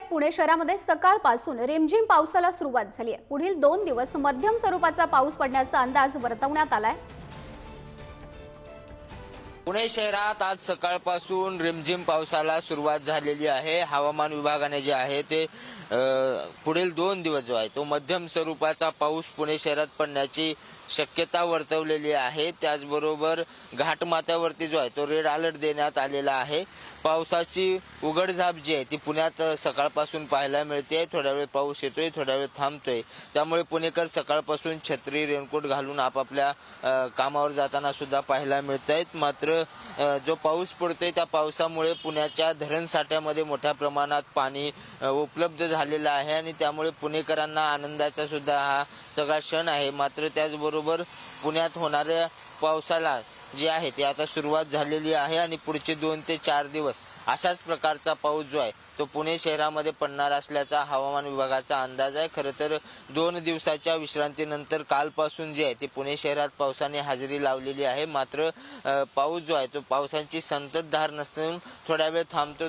पुणे शहरामध्ये सकाळपासून रिमझिम पावसाला सुरुवात झाली आहे। पुढील 2 दिवस मध्यम स्वरूपाचा पाऊस पडण्याचा अंदाज वर्तवण्यात आलाय। पुणे शहरात आज सकाळपासून रिमझिम पावसाला सुरुवात झालेली आहे। हवामान विभागाने जे आहे ते पुढील 2 दिवस जो आहे तो मध्यम स्वरूपाचा पाऊस पुणे शहरात पडण्याची शक्यता वर्तवलेली आहे। त्याचबरोबर घाटमाथ्यावरती जो आहे तो रेड अलर्ट देण्यात आलेला आहे। पावसाची उघडझाप जी आहे ती पुण्यात सकाळपासून पाहायला मिळते। थोड्या वेळ पाऊस येतोय, थोड्या वेळ थांबतोय। त्यामुळे पुणेकर सकाळपासून छत्री रेनकोट घालून आपापल्या कामावर जाताना सुद्धा पाहायला मिळतायत। मात्र जो पाऊस पडतोय त्या पावसामुळे पुण्याच्या धरण साठ्यामध्ये मोठ्या प्रमाणात पाणी उपलब्ध झालेलं आहे आणि त्यामुळे पुणेकरांना आनंदाचा सुद्धा हा सगळा क्षण आहे। मात्र त्याचबरोबर पुण्यात होणाऱ्या पावसाला जे आहे ते आता सुरुवात झालेली आहे आणि पुढचे 2 ते 4 दिवस अशाच प्रकारचा पाऊस जो आहे तो पुणे शहरामध्ये पडणार असल्याचा हवामान विभागाचा अंदाज आहे। खरं तर 2 दिवसाच्या विश्रांतीनंतर कालपासून जे आहे ते पुणे शहरात पावसाने हजेरी लावलेली आहे। मात्र पाऊस जो आहे तो पावसाची संततधार नसून थोड्या वेळ थांबतो।